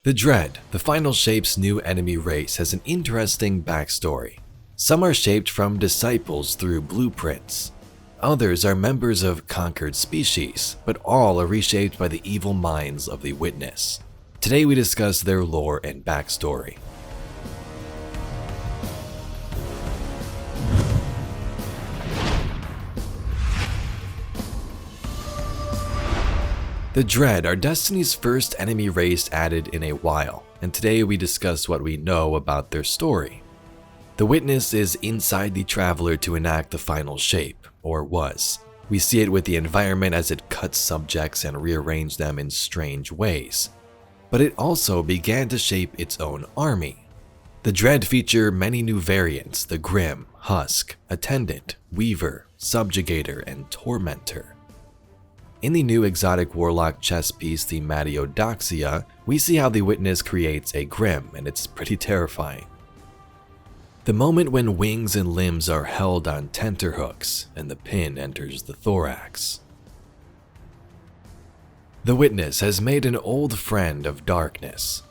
The Dread, the final shape's new enemy race, has an interesting backstory. Some are shaped from disciples through blueprints. Others are members of conquered species, but all are reshaped by the evil minds of the Witness. Today we discuss their lore and backstory. The Dread are Destiny's first enemy race added in a while, and today we discuss what we know about their story. The Witness is inside the Traveler to enact the final shape, or was. We see it with the environment as it cuts subjects and rearranges them in strange ways. But it also began to shape its own army. The Dread feature many new variants: the Grim, Husk, Attendant, Weaver, Subjugator, and Tormentor. In the new exotic warlock chess piece, the Matiodoxia, we see how the Witness creates a Grim, and it's pretty terrifying. The moment when wings and limbs are held on tenterhooks and the pin enters the thorax. The Witness has made an old friend of darkness.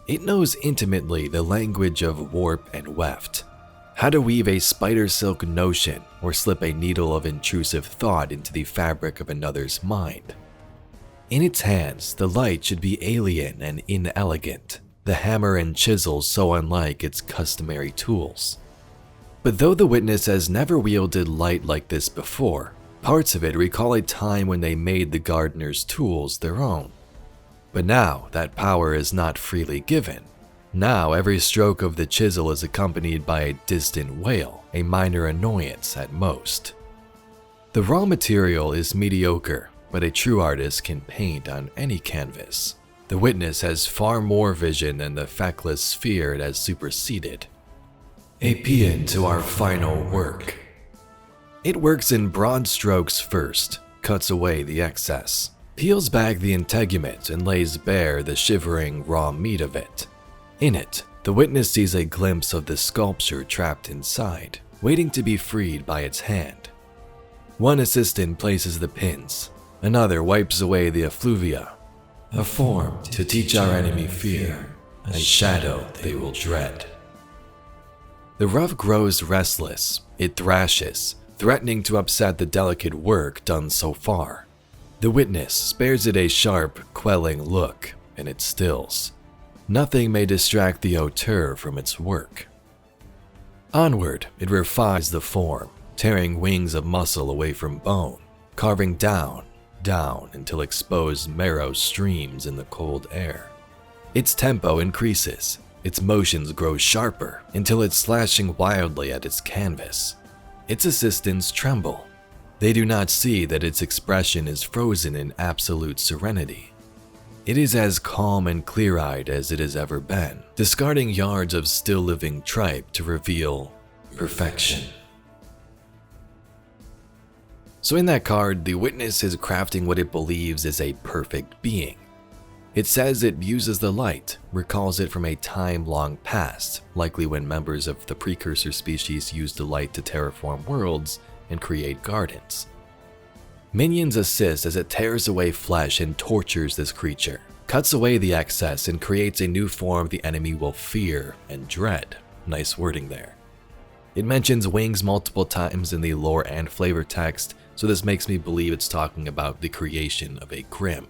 It knows intimately the language of warp and weft, how to weave a spider silk notion or slip a needle of intrusive thought into the fabric of another's mind. In its hands, the light should be alien and inelegant, the hammer and chisel so unlike its customary tools. But though the Witness has never wielded light like this before, parts of it recall a time when they made the gardener's tools their own. But now that power is not freely given. Now every stroke of the chisel is accompanied by a distant wail, a minor annoyance at most. The raw material is mediocre, but a true artist can paint on any canvas. The Witness has far more vision than the feckless sphere it has superseded. A paean to our final work. It works in broad strokes first, cuts away the excess, peels back the integument and lays bare the shivering raw meat of it. In it, the Witness sees a glimpse of the sculpture trapped inside, waiting to be freed by its hand. One assistant places the pins, another wipes away the effluvia. A form to teach our enemy fear, a shadow they will dread. The rough grows restless, it thrashes, threatening to upset the delicate work done so far. The Witness spares it a sharp, quelling look, and it stills. Nothing may distract the auteur from its work. Onward, it refines the form, tearing wings of muscle away from bone, carving down until exposed marrow streams in the cold air. Its tempo increases, its motions grow sharper until it's slashing wildly at its canvas. Its assistants tremble. They do not see that its expression is frozen in absolute serenity. It is as calm and clear-eyed as it has ever been, discarding yards of still-living tripe to reveal perfection. So in that card, the Witness is crafting what it believes is a perfect being. It says it uses the light, recalls it from a time long past, likely when members of the precursor species used the light to terraform worlds and create gardens. Minions assist as it tears away flesh and tortures this creature, cuts away the excess and creates a new form the enemy will fear and dread. Nice wording there. It mentions wings multiple times in the lore and flavor text, so this makes me believe it's talking about the creation of a Grim.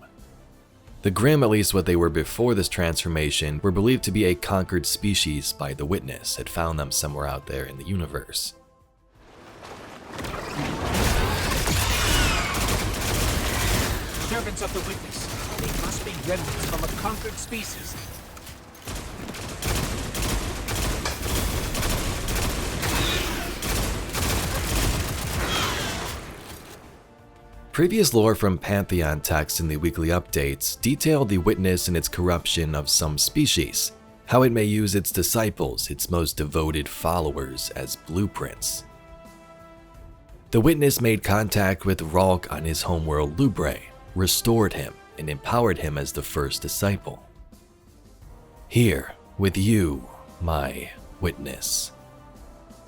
The Grim, at least what they were before this transformation, were believed to be a conquered species by the Witness. It found them somewhere out there in the universe. Servants of the Witness, they must be remnants from a conquered species. Previous lore from Pantheon texts in the weekly updates detailed the Witness and its corruption of some species, how it may use its disciples, its most devoted followers, as blueprints. The Witness made contact with Ralk on his homeworld Lubre, restored him, and empowered him as the first disciple. Here, with you, my Witness.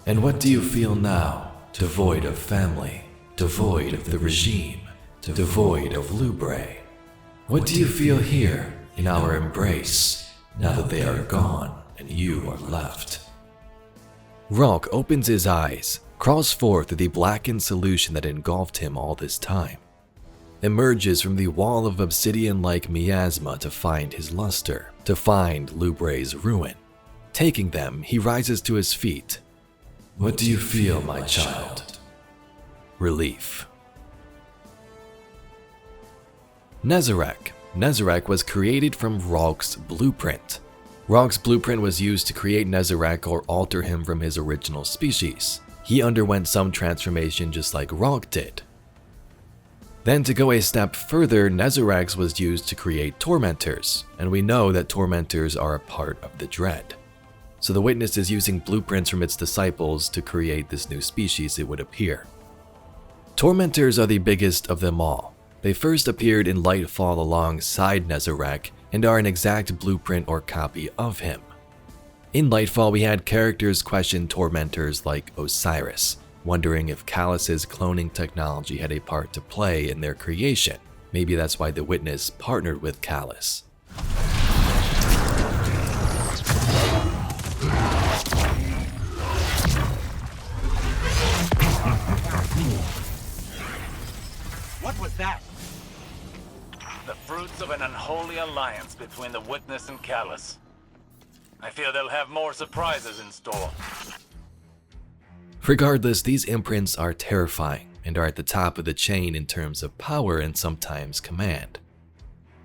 And what do you feel now, devoid of family, devoid of the regime, devoid of Lubre? What do you feel here in our embrace, now that they are gone and you are left. Ralk opens his eyes, crawls forth through the blackened solution that engulfed him all this time, emerges from the wall of obsidian-like miasma to find his luster, to find Lubre's ruin. Taking them, he rises to his feet. What do you feel, my child? Relief. Nezarec. Nezarec was created from Ralk's blueprint. Ralk's blueprint was used to create Nezarec or alter him from his original species. He underwent some transformation just like Ralk did. Then to go a step further, Nezarec was used to create Tormentors, and we know that Tormentors are a part of the Dread. So the Witness is using blueprints from its disciples to create this new species, it would appear. Tormentors are the biggest of them all. They first appeared in Lightfall alongside Nezarec and are an exact blueprint or copy of him. In Lightfall, we had characters question Tormentors like Osiris, wondering if Callus's cloning technology had a part to play in their creation. Maybe that's why the Witness partnered with Callus. What was that? The fruits of an unholy alliance between the Witness and Callus. I fear they'll have more surprises in store. Regardless, these imprints are terrifying and are at the top of the chain in terms of power and sometimes command.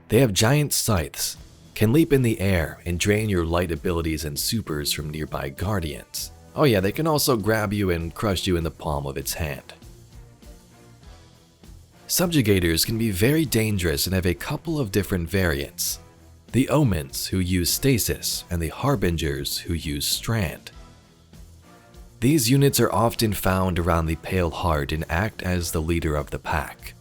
They have giant scythes, can leap in the air and drain your light abilities and supers from nearby guardians. Oh yeah, they can also grab you and crush you in the palm of its hand. Subjugators can be very dangerous and have a couple of different variants. The Omens, who use Stasis, and the Harbingers, who use Strand. These units are often found around the Pale Heart and act as the leader of the pack.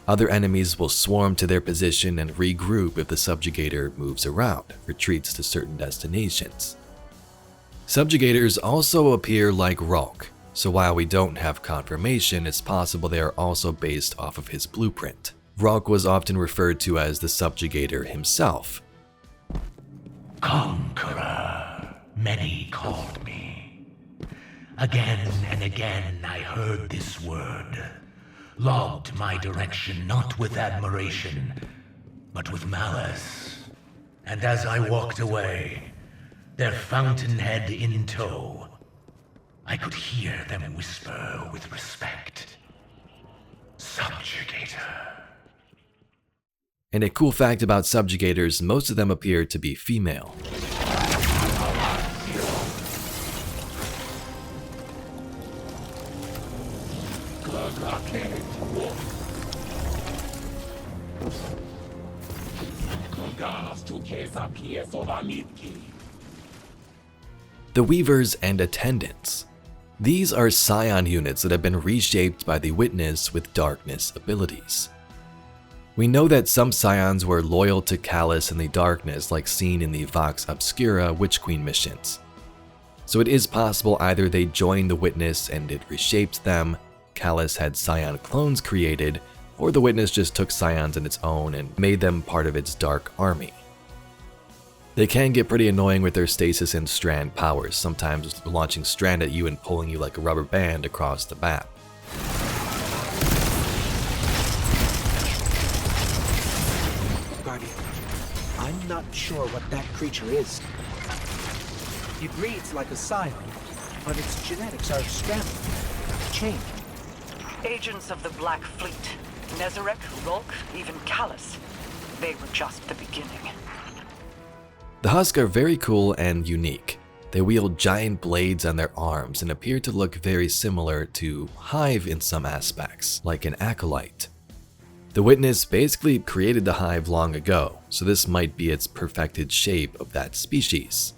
Other enemies will swarm to their position and regroup if the Subjugator moves around, retreats to certain destinations. Subjugators also appear like Ralk, so while we don't have confirmation, it's possible they are also based off of his blueprint. Ralk was often referred to as the Subjugator himself. Conqueror, many called me. Again and again I heard this word, logged my direction not with admiration, but with malice. And as I walked away, their fountainhead in tow, I could hear them whisper with respect, Subjugator. And a cool fact about subjugators, most of them appear to be female. The Weavers and Attendants. These are Scion units that have been reshaped by the Witness with darkness abilities. We know that some Scions were loyal to Callus in the darkness, like seen in the Vox Obscura Witch Queen missions. So it is possible either they joined the Witness and it reshaped them, Callus had Scion clones created, or the Witness just took Scions on its own and made them part of its dark army. They can get pretty annoying with their stasis and strand powers, sometimes launching strand at you and pulling you like a rubber band across the map. Guardian, I'm not sure what that creature is. It reads like a Scion, but its genetics are scrambled, changed. Agents of the Black Fleet. Nezarec, Ralk, even Callus. They were just the beginning. The Husk are very cool and unique. They wield giant blades on their arms and appear to look very similar to Hive in some aspects, like an acolyte. The Witness basically created the Hive long ago, so this might be its perfected shape of that species.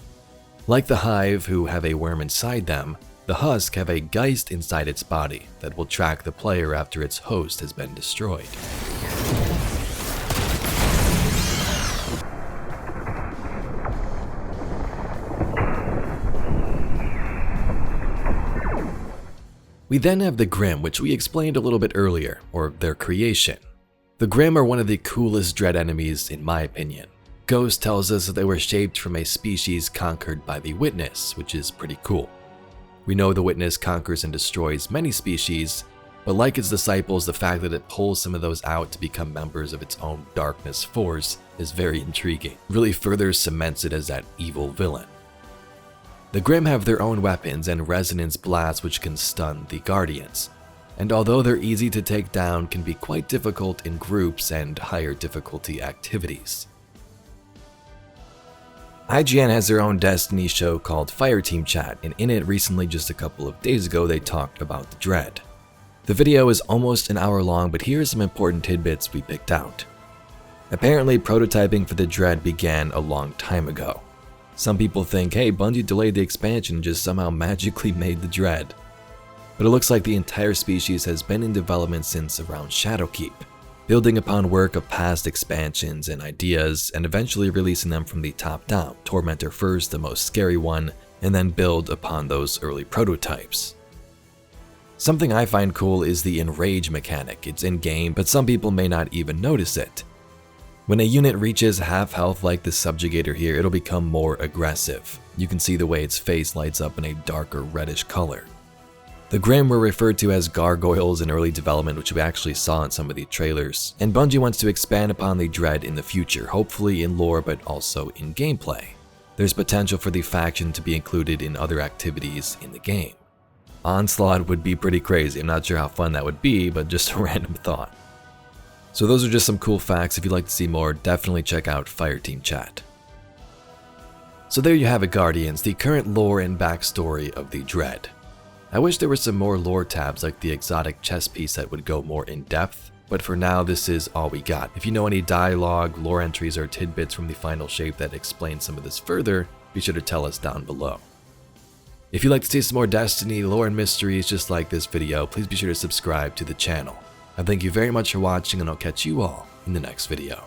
Like the Hive, who have a worm inside them, the Husk have a Geist inside its body that will track the player after its host has been destroyed. We then have the Grimm, which we explained a little bit earlier, or their creation. The Grimm are one of the coolest Dread enemies in my opinion. Ghost tells us that they were shaped from a species conquered by the Witness, which is pretty cool. We know the Witness conquers and destroys many species, but like its disciples, the fact that it pulls some of those out to become members of its own darkness force is very intriguing. Really further cements it as that evil villain. The Grimm have their own weapons and resonance blasts which can stun the Guardians, and although they're easy to take down, can be quite difficult in groups and higher difficulty activities. IGN has their own Destiny show called Fireteam Chat, and in it recently, just a couple of days ago, they talked about the Dread. The video is almost an hour long, but here are some important tidbits we picked out. Apparently, prototyping for the Dread began a long time ago. Some people think, hey, Bungie delayed the expansion and just somehow magically made the Dread. But it looks like the entire species has been in development since around Shadowkeep, building upon work of past expansions and ideas, and eventually releasing them from the top down, Tormentor first, the most scary one, and then build upon those early prototypes. Something I find cool is the enrage mechanic. It's in-game, but some people may not even notice it. When a unit reaches half health like the subjugator here, it'll become more aggressive. You can see the way its face lights up in a darker reddish color. The Grimm were referred to as gargoyles in early development, which we actually saw in some of the trailers, and Bungie wants to expand upon the Dread in the future, hopefully in lore but also in gameplay. There's potential for the faction to be included in other activities in the game. Onslaught would be pretty crazy. I'm not sure how fun that would be, but just a random thought. So those are just some cool facts. If you'd like to see more, definitely check out Fireteam Chat. So there you have it, Guardians, the current lore and backstory of the Dread. I wish there were some more lore tabs like the exotic chess piece that would go more in depth, but for now this is all we got. If you know any dialogue, lore entries, or tidbits from the final shape that explain some of this further, be sure to tell us down below. If you'd like to see some more Destiny lore and mysteries just like this video, please be sure to subscribe to the channel. I thank you very much for watching, and I'll catch you all in the next video.